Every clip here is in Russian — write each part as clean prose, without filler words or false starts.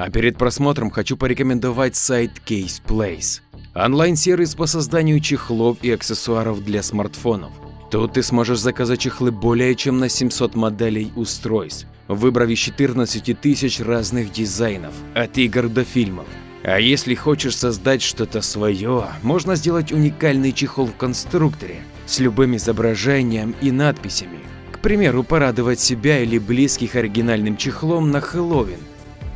А перед просмотром хочу порекомендовать сайт Case Place. Онлайн-сервис по созданию чехлов и аксессуаров для смартфонов. Тут ты сможешь заказать чехлы более чем на 700 моделей устройств, выбрав из 14 тысяч разных дизайнов, от игр до фильмов. А если хочешь создать что-то свое, можно сделать уникальный чехол в конструкторе с любым изображением и надписями. К примеру, порадовать себя или близких оригинальным чехлом на Хэллоуин.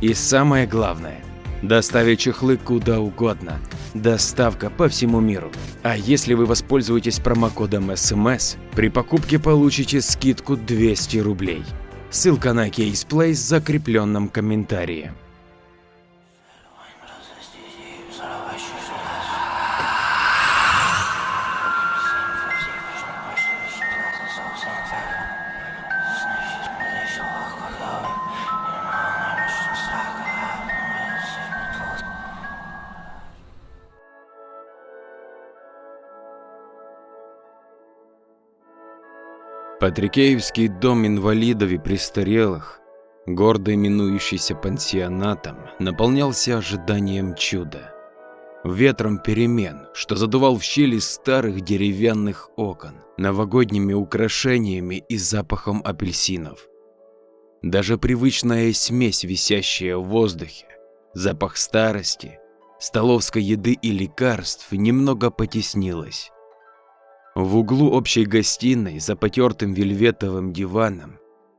И самое главное – доставить чехлы куда угодно. Доставка по всему миру. А если вы воспользуетесь промокодом SMS, при покупке получите скидку 200 рублей. Ссылка на Case Place в закрепленном комментарии. Патрикеевский дом инвалидов и престарелых, гордо именующийся пансионатом, наполнялся ожиданием чуда. Ветром перемен, что задувал в щели старых деревянных окон, новогодними украшениями и запахом апельсинов. Даже привычная смесь, висящая в воздухе, запах старости, столовской еды и лекарств немного потеснилась. В углу общей гостиной за потертым вельветовым диваном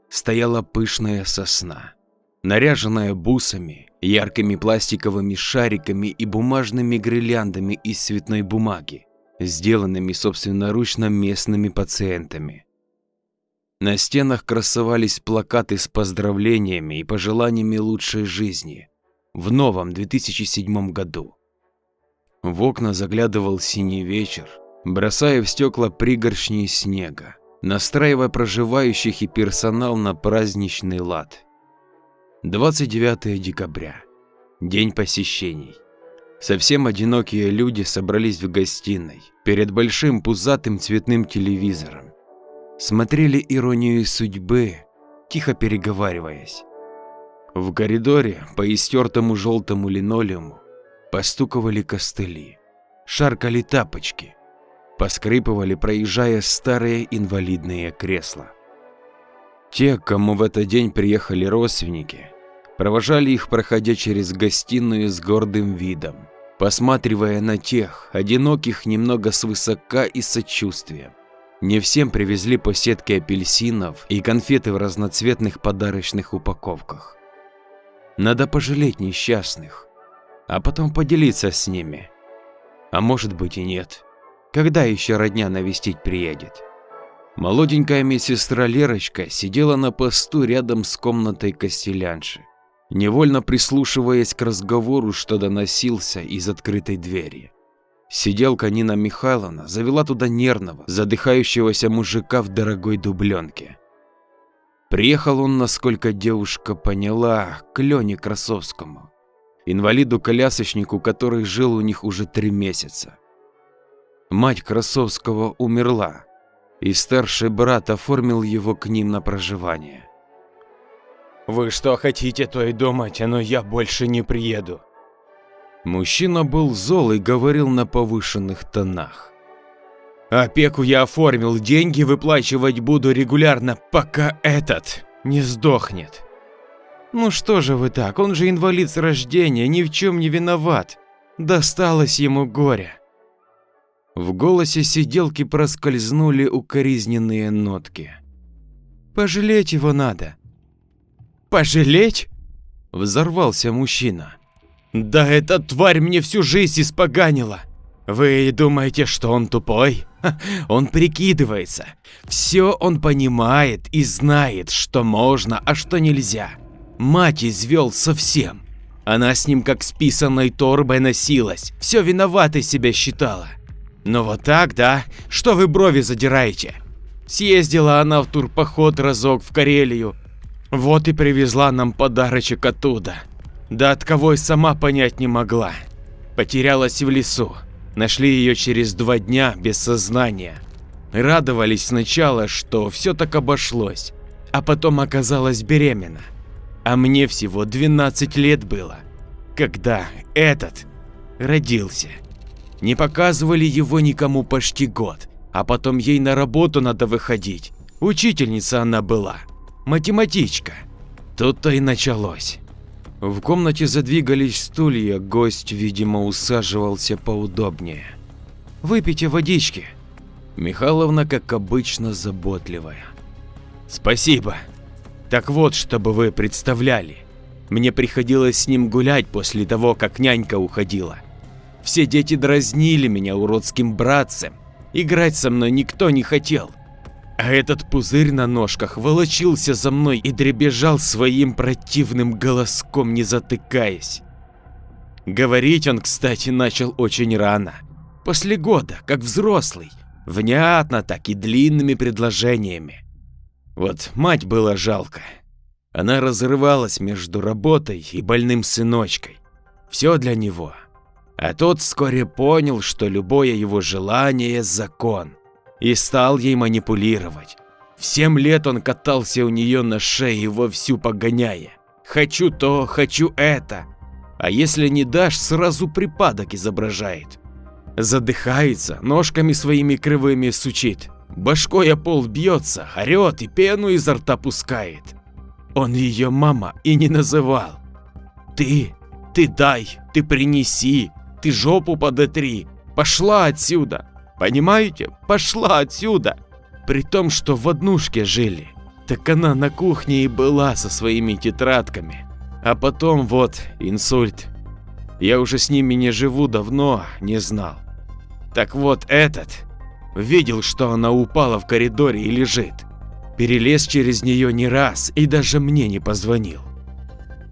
стояла пышная сосна, наряженная бусами, яркими пластиковыми шариками и бумажными гирляндами из цветной бумаги, сделанными собственноручно местными пациентами. На стенах красовались плакаты с поздравлениями и пожеланиями лучшей жизни в новом 2007 году. В окна заглядывал синий вечер, бросая в стекла пригоршни снега, настраивая проживающих и персонал на праздничный лад. 29 декабря. День посещений. Совсем одинокие люди собрались в гостиной перед большим пузатым цветным телевизором. Смотрели «Иронию судьбы», тихо переговариваясь. В коридоре по истертому желтому линолеуму постуковали костыли, шаркали тапочки, поскрипывали, проезжая старые инвалидные кресла. Те, кому в этот день приехали родственники, провожали их, проходя через гостиную с гордым видом, посматривая на тех, одиноких немного свысока и сочувствием. Не всем привезли по сетке апельсинов и конфеты в разноцветных подарочных упаковках. Надо пожалеть несчастных, а потом поделиться с ними. А может быть и нет. Когда еще родня навестить приедет? Молоденькая медсестра Лерочка сидела на посту рядом с комнатой костелянши, невольно прислушиваясь к разговору, что доносился из открытой двери. Сиделка Нина Михайловна завела туда нервного, задыхающегося мужика в дорогой дубленке. Приехал он, насколько девушка поняла, к Лене Красовскому, инвалиду-колясочнику, который жил у них уже 3 месяца. Мать Красовского умерла, и старший брат оформил его к ним на проживание. «Вы что хотите, то и думайте, но я больше не приеду». Мужчина был зол и говорил на повышенных тонах. «Опеку я оформил, деньги выплачивать буду регулярно, пока этот не сдохнет». «Ну что же вы так, он же инвалид с рождения, ни в чем не виноват. Досталось ему горе». В голосе сиделки проскользнули укоризненные нотки. «Пожалеть его надо». «Пожалеть?» – взорвался мужчина. «Да эта тварь мне всю жизнь испоганила. Вы думаете, что он тупой? Он прикидывается. Все он понимает и знает, что можно, а что нельзя. Мать извел совсем. Она с ним как с писаной торбой носилась, все виноватой себя считала. Ну вот так, да? Что вы брови задираете? Съездила она в турпоход разок в Карелию. Вот и привезла нам подарочек оттуда. Да от кого и сама понять не могла. Потерялась в лесу. Нашли ее через 2 дня без сознания. Радовались сначала, что все так обошлось, а потом оказалась беременна. А мне всего 12 лет было, когда этот родился. Не показывали его никому почти год, а потом ей на работу надо выходить. Учительница она была, математичка. Тут-то и началось. В комнате задвигались стулья, гость, видимо, усаживался поудобнее. Выпейте водички. Михайловна, как обычно, заботливая. Спасибо. Так вот, чтобы вы представляли, мне приходилось с ним гулять после того, как нянька уходила. Все дети дразнили меня уродским братцем, играть со мной никто не хотел. А этот пузырь на ножках волочился за мной и дребезжал своим противным голоском, не затыкаясь. Говорить он, кстати, начал очень рано, после года, как взрослый, внятно так и длинными предложениями. Вот мать было жалко. Она разрывалась между работой и больным сыночкой. Все для него. А тот вскоре понял, что любое его желание – закон, и стал ей манипулировать. В 7 лет он катался у нее на шее, вовсю погоняя. Хочу то, хочу это. А если не дашь, сразу припадок изображает. Задыхается, ножками своими кривыми сучит. Башкой о пол бьется, орет и пену изо рта пускает. Он ее мама и не называл. Ты дай, ты принеси, ты жопу подотри, пошла отсюда. Понимаете? Пошла отсюда. При том, что в однушке жили. Так она на кухне и была со своими тетрадками. А потом вот инсульт. Я уже с ними не живу давно, не знал. Так вот этот видел, что она упала в коридоре и лежит. Перелез через нее не раз и даже мне не позвонил.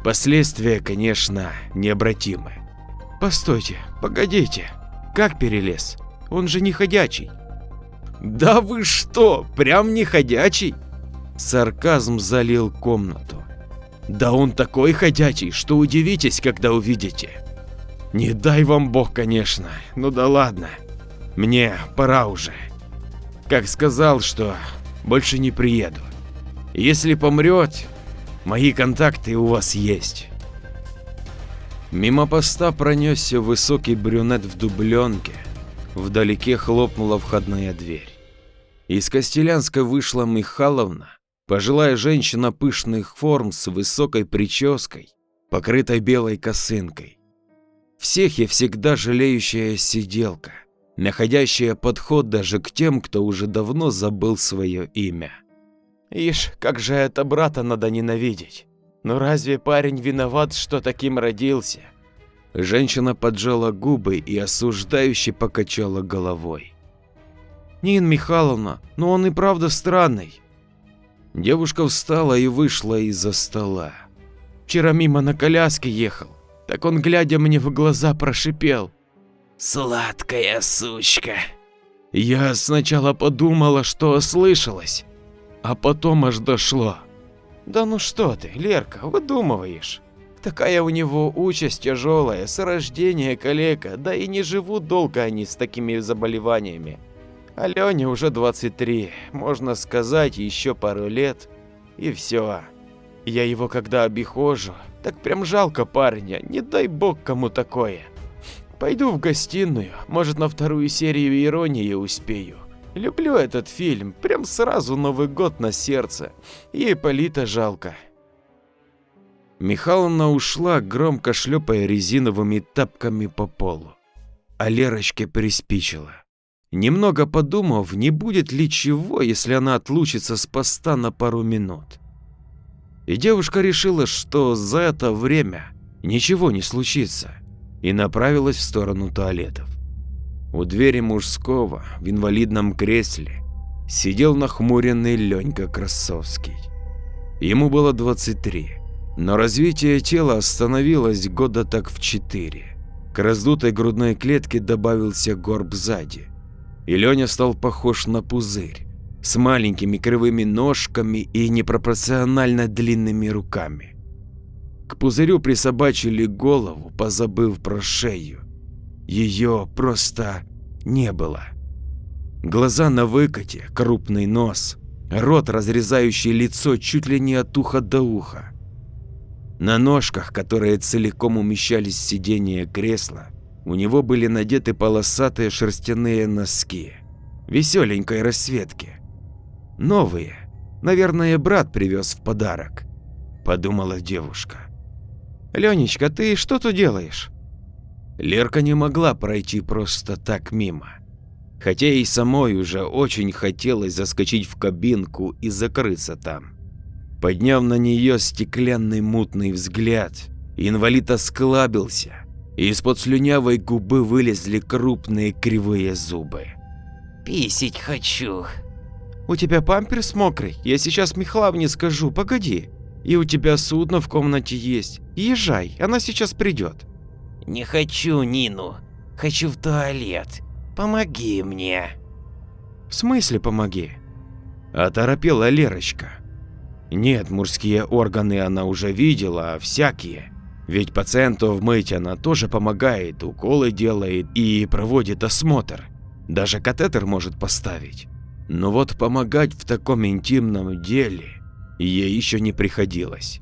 Последствия, конечно, необратимы. Постойте, погодите, как перелез? Он же не ходячий. Да вы что, прям не ходячий? Сарказм залил комнату. Да он такой ходячий, что удивитесь, когда увидите. Не дай вам бог, конечно, ну да ладно. Мне пора уже. Как сказал, что больше не приеду. Если помрет, мои контакты у вас есть. Мимо поста пронесся высокий брюнет в дубленке. Вдалеке хлопнула входная дверь. Из Костелянска вышла Михайловна, пожилая женщина пышных форм с высокой прической, покрытой белой косынкой. Всех и всегда жалеющая сиделка, находящая подход даже к тем, кто уже давно забыл свое имя. Ишь, как же это брата надо ненавидеть. Но разве парень виноват, что таким родился? Женщина поджала губы и осуждающе покачала головой. Нина Михайловна, но он и правда странный. Девушка встала и вышла из-за стола. Вчера мимо на коляске ехал, так он, глядя мне в глаза, прошипел: «Сладкая сучка». Я сначала подумала, что ослышалась, а потом аж дошло. Да ну что ты, Лерка, выдумываешь. Такая у него участь тяжелая, с рождения калека, да и не живут долго они с такими заболеваниями. Алене уже 23, можно сказать, еще пару лет, и все. Я его когда обихожу, так прям жалко парня, не дай бог кому такое. Пойду в гостиную, может, на 2-ю серию «Иронии» успею. Люблю этот фильм, прям сразу Новый год на сердце, и Ипполита жалко. Михайловна ушла, громко шлепая резиновыми тапками по полу. А Лерочке приспичило. Немного подумав, не будет ли чего, если она отлучится с поста на пару минут. И девушка решила, что за это время ничего не случится, и направилась в сторону туалетов. У двери мужского в инвалидном кресле сидел нахмуренный Ленька Красовский. Ему было 23, но развитие тела остановилось года так в 4. К раздутой грудной клетке добавился горб сзади, и Леня стал похож на пузырь с маленькими кривыми ножками и непропорционально длинными руками. К пузырю присобачили голову, позабыв про шею. Ее просто не было. Глаза на выкате, крупный нос, рот, разрезающий лицо чуть ли не от уха до уха. На ножках, которые целиком умещались в сиденье кресла, у него были надеты полосатые шерстяные носки веселенькой расцветки. Новые, наверное, брат привез в подарок, подумала девушка. Ленечка, ты что тут делаешь? Лерка не могла пройти просто так мимо, хотя ей самой уже очень хотелось заскочить в кабинку и закрыться там. Подняв на нее стеклянный мутный взгляд, инвалид осклабился, и из-под слюнявой губы вылезли крупные кривые зубы. Писить хочу. У тебя памперс мокрый, я сейчас Михайловне скажу, погоди. И у тебя судно в комнате есть, езжай, она сейчас придет. Не хочу Нину, хочу в туалет. Помоги мне. В смысле помоги? Оторопела Лерочка. Нет, мужские органы она уже видела, а всякие. Ведь пациентов мыть она тоже помогает, уколы делает и проводит осмотр. Даже катетер может поставить. Но вот помогать в таком интимном деле ей еще не приходилось.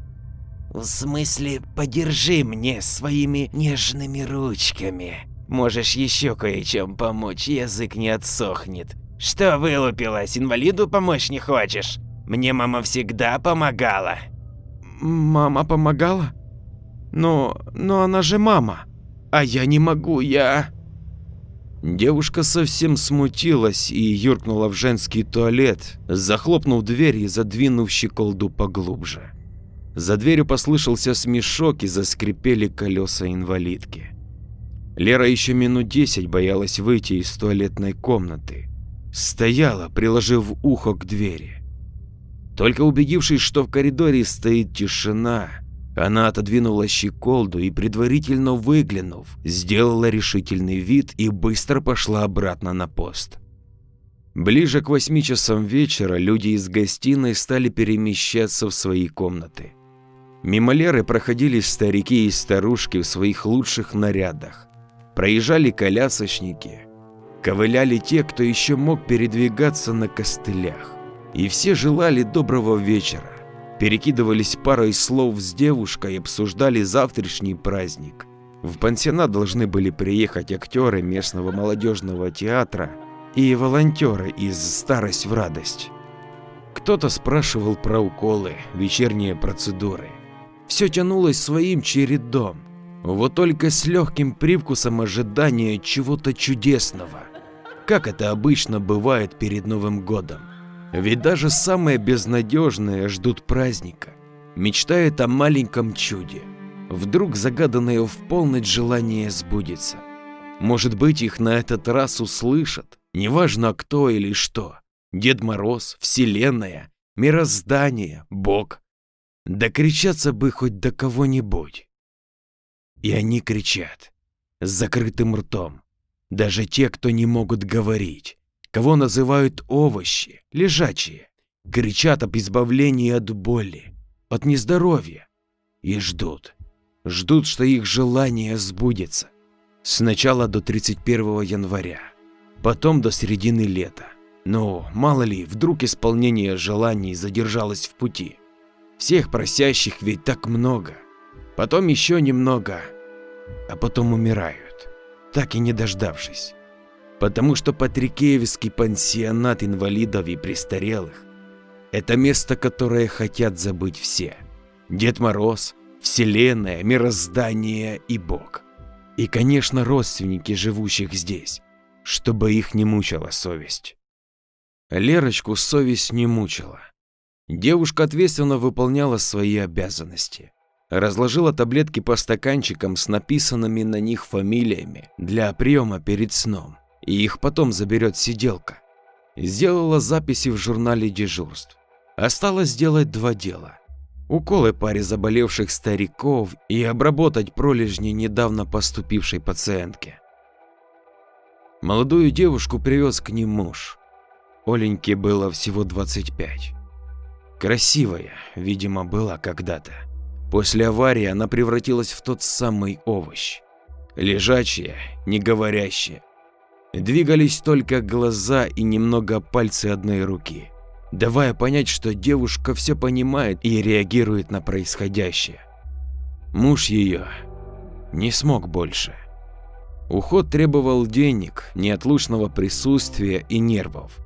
В смысле, подержи мне своими нежными ручками. Можешь еще кое-чем помочь, язык не отсохнет. Что вылупилась, инвалиду помочь не хочешь? Мне мама всегда помогала. Мама помогала? Но она же мама. А я не могу, я… Девушка совсем смутилась и юркнула в женский туалет, захлопнув дверь и задвинув щеколду поглубже. За дверью послышался смешок и заскрипели колеса инвалидки. Лера еще минут 10 боялась выйти из туалетной комнаты. Стояла, приложив ухо к двери. Только убедившись, что в коридоре стоит тишина, она отодвинула щеколду и, предварительно выглянув, сделала решительный вид и быстро пошла обратно на пост. Ближе к 8 часам вечера люди из гостиной стали перемещаться в свои комнаты. Мимо Леры проходили старики и старушки в своих лучших нарядах. Проезжали колясочники, ковыляли те, кто еще мог передвигаться на костылях. И все желали доброго вечера, перекидывались парой слов с девушкой и обсуждали завтрашний праздник. В пансионат должны были приехать актеры местного молодежного театра и волонтеры из «Старость в радость». Кто-то спрашивал про уколы, вечерние процедуры. Все тянулось своим чередом, вот только с легким привкусом ожидания чего-то чудесного, как это обычно бывает перед Новым годом. Ведь даже самые безнадежные ждут праздника, мечтают о маленьком чуде. Вдруг загаданное в полночь желание сбудется. Может быть, их на этот раз услышат, неважно кто или что. Дед Мороз, Вселенная, мироздание, Бог. Докричаться бы хоть до кого-нибудь. И они кричат, с закрытым ртом. Даже те, кто не могут говорить. Кого называют овощи, лежачие, кричат об избавлении от боли, от нездоровья и ждут, что их желание сбудется. Сначала до 31 января, потом до середины лета. Но мало ли, вдруг исполнение желаний задержалось в пути. Всех просящих ведь так много, потом еще немного, а потом умирают, так и не дождавшись. Потому что Патрикеевский пансионат инвалидов и престарелых – это место, которое хотят забыть все. Дед Мороз, Вселенная, мироздание и Бог. И, конечно, родственники, живущих здесь, чтобы их не мучила совесть. Лерочку совесть не мучила. Девушка ответственно выполняла свои обязанности. Разложила таблетки по стаканчикам с написанными на них фамилиями для приема перед сном. И их потом заберет сиделка. Сделала записи в журнале дежурств. Осталось сделать 2 дела. Уколы паре заболевших стариков и обработать пролежни недавно поступившей пациентке. Молодую девушку привез к ним муж. Оленьке было всего 25. Красивая, видимо, была когда-то. После аварии она превратилась в тот самый овощ. Лежачая, не говорящая. Двигались только глаза и немного пальцы одной руки, давая понять, что девушка все понимает и реагирует на происходящее. Муж ее не смог больше. Уход требовал денег, неотлучного присутствия и нервов.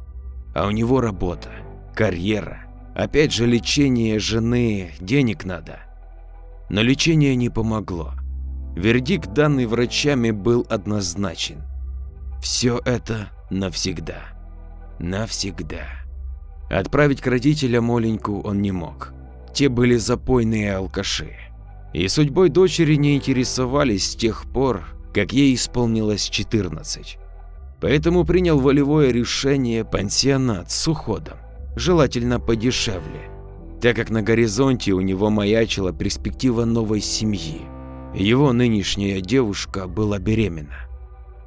А у него работа, карьера, опять же лечение жены, денег надо. Но лечение не помогло. Вердикт, данный врачами, был однозначен. Все это навсегда. Навсегда. Отправить к родителям Оленьку он не мог. Те были запойные алкаши. И судьбой дочери не интересовались с тех пор, как ей исполнилось 14. Поэтому принял волевое решение пансионат с уходом, желательно подешевле, так как на горизонте у него маячила перспектива новой семьи. Его нынешняя девушка была беременна.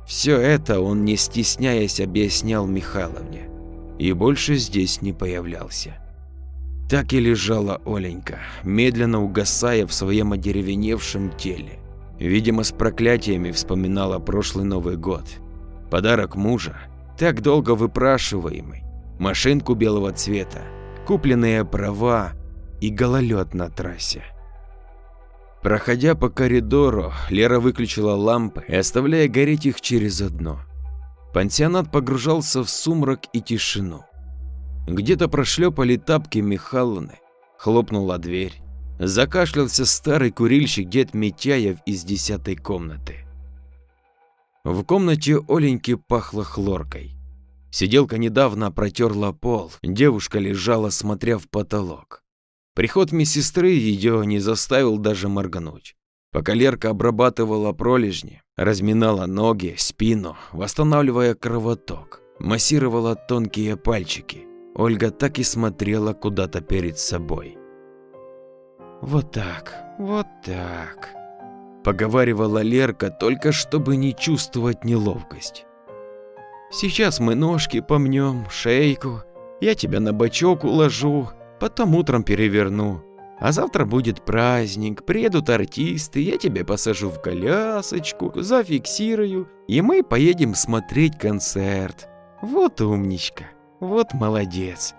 Все это он, не стесняясь, объяснял Михайловне и больше здесь не появлялся. Так и лежала Оленька, медленно угасая в своем одеревеневшем теле. Видимо, с проклятиями вспоминала прошлый Новый год. Подарок мужа, так долго выпрашиваемый, машинку белого цвета, купленные права и гололед на трассе. Проходя по коридору, Лера выключила лампы, оставляя гореть их через одно. Пансионат погружался в сумрак и тишину. Где-то прошлепали тапки Михайловны, хлопнула дверь. Закашлялся старый курильщик дед Митяев из 10-й комнаты. В комнате Оленьки пахло хлоркой. Сиделка недавно протерла пол, девушка лежала, смотря в потолок. Приход медсестры ее не заставил даже моргнуть. Пока Лерка обрабатывала пролежни, разминала ноги, спину, восстанавливая кровоток, массировала тонкие пальчики, Ольга так и смотрела куда-то перед собой. «Вот так, – поговаривала Лерка, только чтобы не чувствовать неловкость. «Сейчас мы ножки помнем, шейку, я тебя на бочок уложу, потом утром переверну. А завтра будет праздник, приедут артисты, я тебя посажу в колясочку, зафиксирую, и мы поедем смотреть концерт. Вот умничка, вот молодец,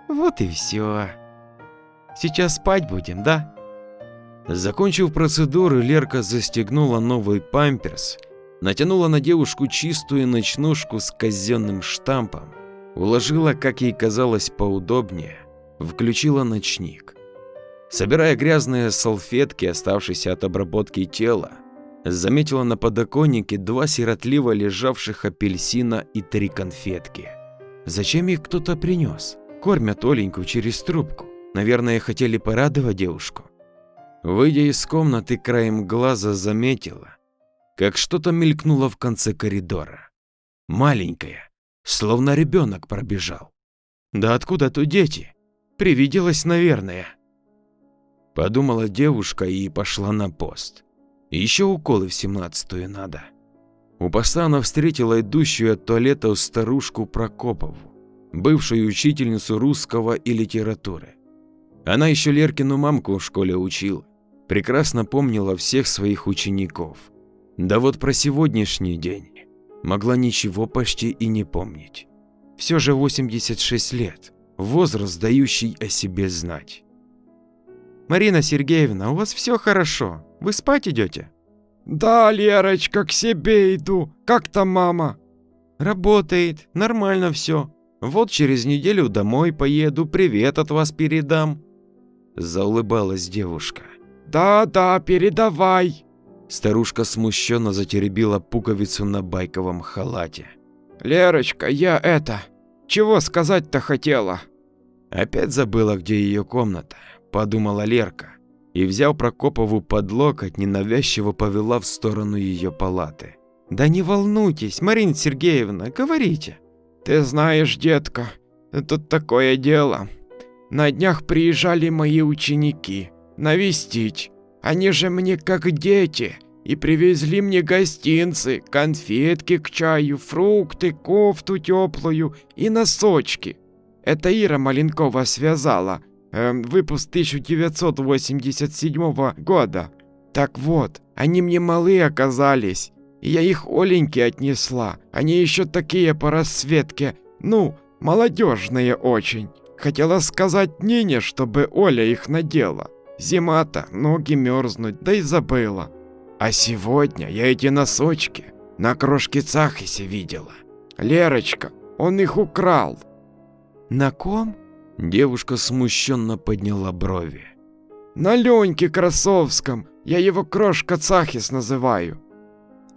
вот и все. Сейчас спать будем, да?» Закончив процедуру, Лерка застегнула новый памперс, натянула на девушку чистую ночнушку с казенным штампом, уложила, как ей казалось, поудобнее, включила ночник. Собирая грязные салфетки, оставшиеся от обработки тела, заметила на подоконнике 2 сиротливо лежавших апельсина и 3 конфетки. Зачем их кто-то принес? Кормят Оленьку через трубку. Наверное, хотели порадовать девушку. Выйдя из комнаты, краем глаза заметила, как что-то мелькнуло в конце коридора. Маленькое, словно ребенок пробежал. Да откуда тут дети? Привиделось, наверное. Подумала девушка и пошла на пост. Еще уколы в 17-ю надо. У поста она встретила идущую от туалета старушку Прокопову, бывшую учительницу русского и литературы. Она еще Леркину мамку в школе учила, прекрасно помнила всех своих учеников. Да вот про сегодняшний день могла ничего почти и не помнить. Все же 86 лет, возраст, дающий о себе знать. «Марина Сергеевна, у вас все хорошо, вы спать идете?» «Да, Лерочка, к себе иду. Как там мама?» «Работает, нормально все. Вот через неделю домой поеду, привет от вас передам». Заулыбалась девушка. «Да, передавай». Старушка смущенно затеребила пуговицу на байковом халате. «Лерочка, чего сказать-то хотела?» Опять забыла, где ее комната, подумала Лерка, и, взяв Прокопову под локоть, ненавязчиво повела в сторону ее палаты. «Да не волнуйтесь, Марина Сергеевна, говорите». «Ты знаешь, детка, тут такое дело. На днях приезжали мои ученики навестить. Они же мне как дети, и привезли мне гостинцы, конфетки к чаю, фрукты, кофту теплую и носочки. Это Ира Маленкова связала, выпуск 1987 года. Так вот, они мне малые оказались, и я их Оленьке отнесла. Они еще такие по расцветке, молодежные очень. Хотела сказать Нине, чтобы Оля их надела. Зима-то, ноги мерзнуть, да и забыла. А сегодня я эти носочки на крошке Цахисе видела. Лерочка, он их украл. На ком? Девушка смущенно подняла брови. На Леньке Красовском, я его крошка Цахис называю.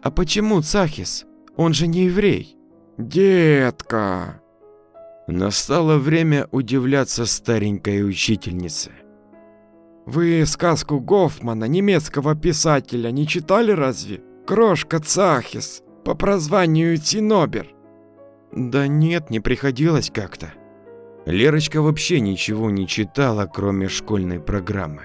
А почему Цахис? Он же не еврей. Детка. Настало время удивляться старенькой учительнице. Вы сказку Гофмана, немецкого писателя, не читали разве? Крошка Цахис, по прозванию Цинобер. Да нет, не приходилось как-то. Лерочка вообще ничего не читала, кроме школьной программы.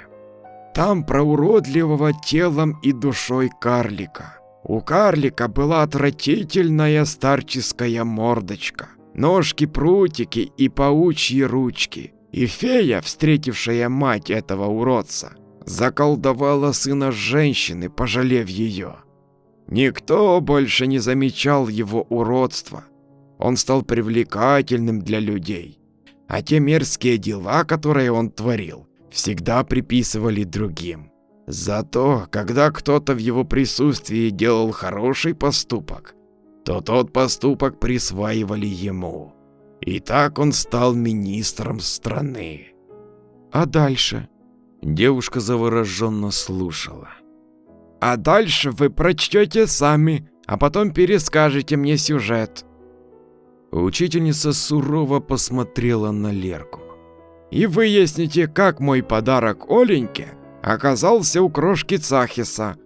Там про уродливого телом и душой карлика. У карлика была отвратительная старческая мордочка, ножки-прутики и паучьи ручки. И фея, встретившая мать этого уродца, заколдовала сына женщины, пожалев ее. Никто больше не замечал его уродства. Он стал привлекательным для людей. А те мерзкие дела, которые он творил, всегда приписывали другим. Зато, когда кто-то в его присутствии делал хороший поступок, то тот поступок присваивали ему. И так он стал министром страны. А дальше? Девушка завороженно слушала. А дальше вы прочтете сами, а потом перескажете мне сюжет. Учительница сурово посмотрела на Лерку. И выясните, как мой подарок Оленьке оказался у крошки Цахиса.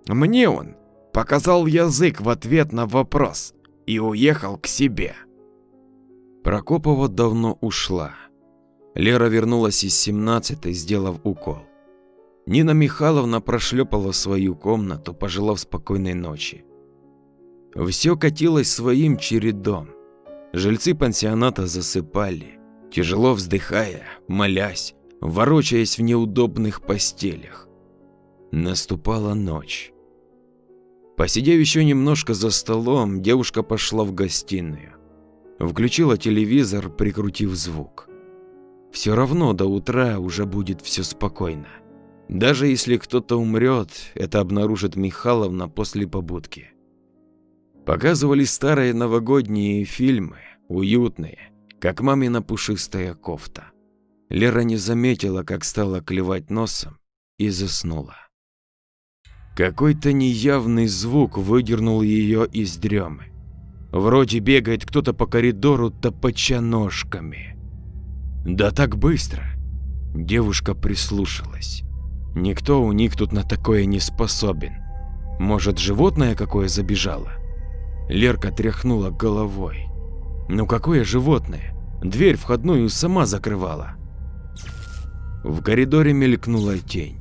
Мне он показал язык в ответ на вопрос и уехал к себе. Прокопова давно ушла. Лера вернулась из 17-й, сделав укол. Нина Михайловна прошлепала в свою комнату, пожелав спокойной ночи. Все катилось своим чередом. Жильцы пансионата засыпали, тяжело вздыхая, молясь, ворочаясь в неудобных постелях. Наступала ночь. Посидев еще немножко за столом, девушка пошла в гостиную. Включила телевизор, прикрутив звук. Все равно до утра уже будет все спокойно. Даже если кто-то умрет, это обнаружит Михайловна после побудки. Показывали старые новогодние фильмы, уютные, как мамина пушистая кофта. Лера не заметила, как стала клевать носом, и заснула. Какой-то неявный звук выдернул ее из дремы. Вроде бегает кто-то по коридору, топоча ножками. Да так быстро. Девушка прислушалась. Никто у них тут на такое не способен. Может, животное какое забежало? Лерка тряхнула головой. Ну какое животное? Дверь входную сама закрывала. В коридоре мелькнула тень.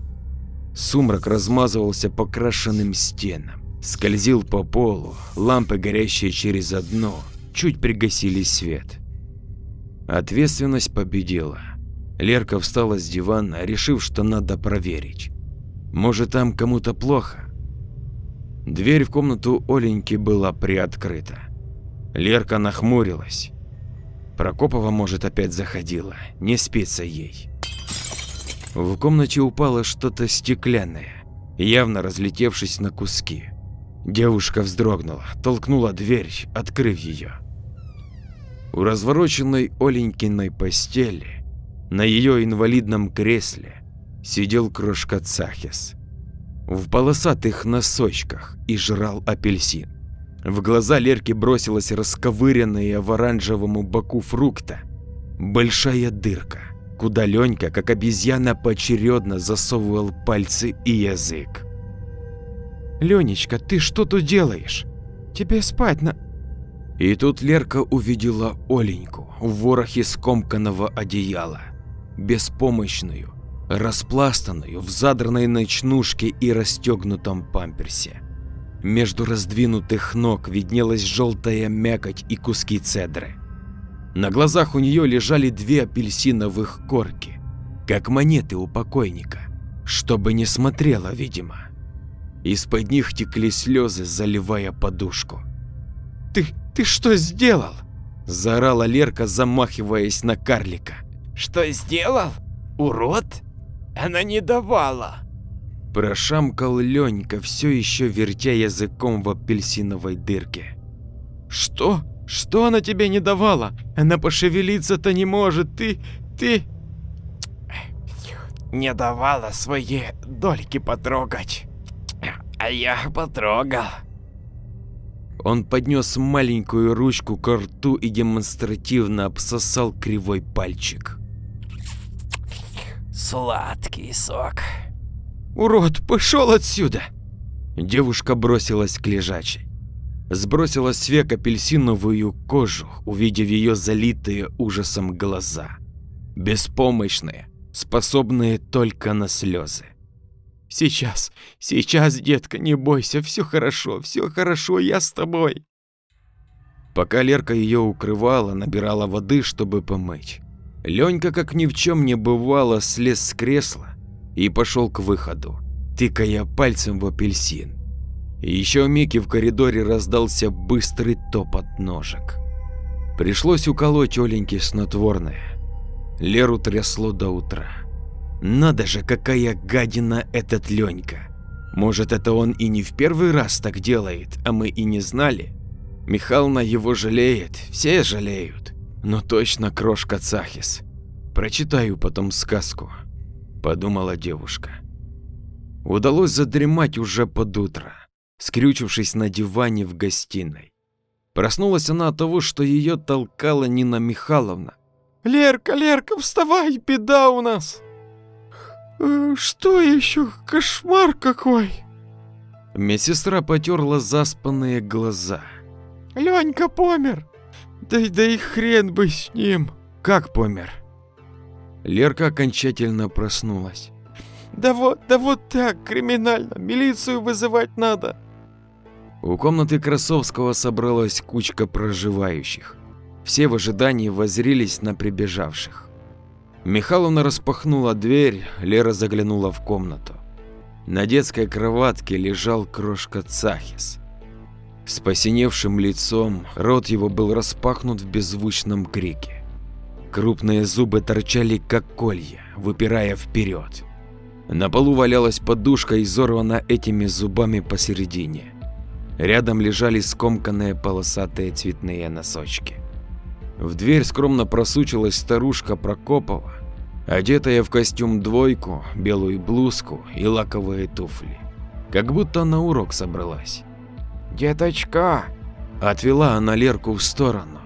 Сумрак размазывался по крашенным стенам, скользил по полу, лампы, горящие через одно, чуть пригасили свет. Ответственность победила. Лерка встала с дивана, решив, что надо проверить. Может, там кому-то плохо? Дверь в комнату Оленьки была приоткрыта. Лерка нахмурилась. Прокопова, может, опять заходила, не спится ей. В комнате упало что-то стеклянное, явно разлетевшись на куски. Девушка вздрогнула, толкнула дверь, открыв ее. У развороченной Оленькиной постели, на ее инвалидном кресле, сидел крошка Цахис. В полосатых носочках и жрал апельсин. В глаза Лерке бросилась расковыренная в оранжевому боку фрукта большая дырка, куда Ленька, как обезьяна, поочередно засовывал пальцы и язык. Ленечка, ты что тут делаешь? Тебе спать на... И тут Лерка увидела Оленьку в ворохе скомканного одеяла, беспомощную, распластанную в задранной ночнушке и расстегнутом памперсе. Между раздвинутых ног виднелась желтая мякоть и куски цедры. На глазах у нее лежали 2 апельсиновых корки, как монеты у покойника, чтобы не смотрела, видимо. Из-под них текли слезы, заливая подушку. Ты что сделал? Заорала Лерка, замахиваясь на карлика. Что сделал? Урод? Она не давала. Прошамкал Ленька, все еще вертя языком в апельсиновой дырке. Что? Что она тебе не давала? Она пошевелиться-то не может. Ты... Не давала свои дольки потрогать. А я потрогал. Он поднес маленькую ручку к рту и демонстративно обсосал кривой пальчик. Сладкий сок. Урод, пошел отсюда! Девушка бросилась к лежачей. Сбросила с век апельсиновую кожу, увидев ее залитые ужасом глаза. Беспомощные, способные только на слезы. Сейчас, детка, не бойся, все хорошо, я с тобой. Пока Лерка ее укрывала, набирала воды, чтобы помыть. Ленька, как ни в чем не бывало, слез с кресла и пошел к выходу, тыкая пальцем в апельсин. Еще миг и в коридоре раздался быстрый топот ножек. Пришлось уколоть Оленьке снотворное. Леру трясло до утра. Надо же, какая гадина этот Ленька. Может, это он и не в первый раз так делает, а мы и не знали. Михална его жалеет, все жалеют. Но точно крошка Цахис. Прочитаю потом сказку, подумала девушка. Удалось задремать уже под утро, скрючившись на диване в гостиной. Проснулась она от того, что ее толкала Нина Михайловна. Лерка, вставай, беда у нас. Что еще? Кошмар какой! Медсестра потерла заспанные глаза. Ленька помер. Да и хрен бы с ним. Как помер? Лерка окончательно проснулась. Да вот так, криминально, милицию вызывать надо. У комнаты Красовского собралась кучка проживающих. Все в ожидании воззрились на прибежавших. Михайловна распахнула дверь, Лера заглянула в комнату. На детской кроватке лежал крошка Цахис. С посиневшим лицом, рот его был распахнут в беззвучном крике. Крупные зубы торчали как колья, выпирая вперед. На полу валялась подушка, изорвана этими зубами посередине. Рядом лежали скомканные полосатые цветные носочки. В дверь скромно просучилась старушка Прокопова, одетая в костюм двойку, белую блузку и лаковые туфли. Как будто на урок собралась. Деточка, Отвела она Лерку в сторону.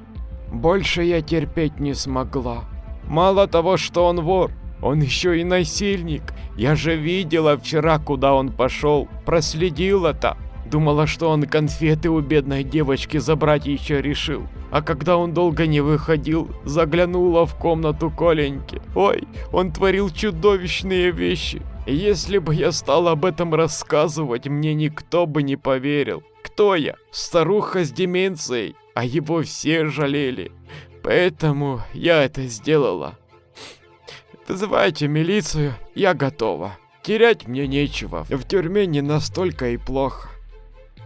больше я терпеть не смогла. Мало того, что он вор, он еще и насильник. Я же видела вчера, куда он пошел, проследила-то. Думала, что он конфеты у бедной девочки забрать еще решил. А когда он долго не выходил, заглянула в комнату Коленьки. Ой, он творил чудовищные вещи. Если бы я стал об этом рассказывать, мне никто бы не поверил. Кто я? Старуха с деменцией, а его все жалели. Поэтому я это сделала. Вызывайте милицию, я готова. Терять мне нечего, в тюрьме не настолько и плохо.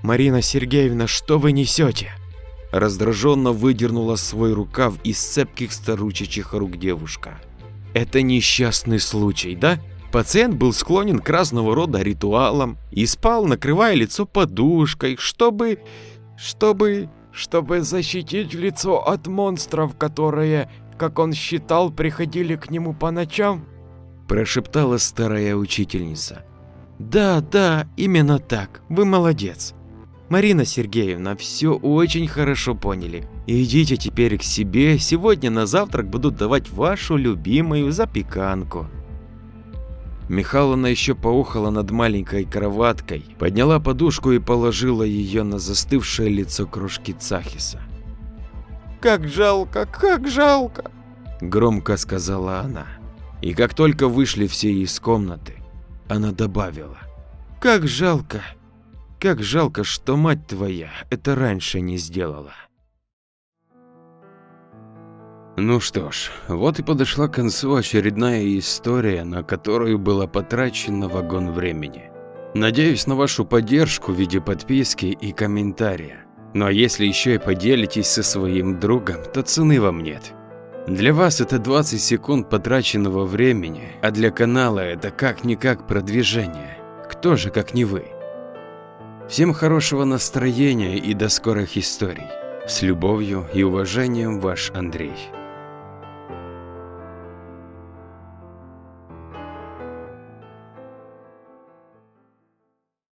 Марина Сергеевна, что вы несете? Раздраженно выдернула свой рукав из цепких старучечьих рук девушка. Это несчастный случай, да? Пациент был склонен к разного рода ритуалам и спал, накрывая лицо подушкой, чтобы защитить лицо от монстров, которые, как он считал, приходили к нему по ночам. Прошептала старая учительница. Да, именно так. Вы молодец. Марина Сергеевна, все очень хорошо поняли. Идите теперь к себе, сегодня на завтрак будут давать вашу любимую запеканку. Михайловна еще поухала над маленькой кроваткой, подняла подушку и положила ее на застывшее лицо крошки Цахиса. Как жалко, громко сказала она. И как только вышли все из комнаты, она добавила: как жалко, что мать твоя это раньше не сделала. Ну что ж, вот и подошла к концу очередная история, на которую было потрачено вагон времени. Надеюсь на вашу поддержку в виде подписки и комментария. Ну а если еще и поделитесь со своим другом, то цены вам нет. Для вас это 20 секунд потраченного времени, а для канала это как-никак продвижение. Кто же, как не вы? Всем хорошего настроения и до скорых историй. С любовью и уважением, ваш Андрей.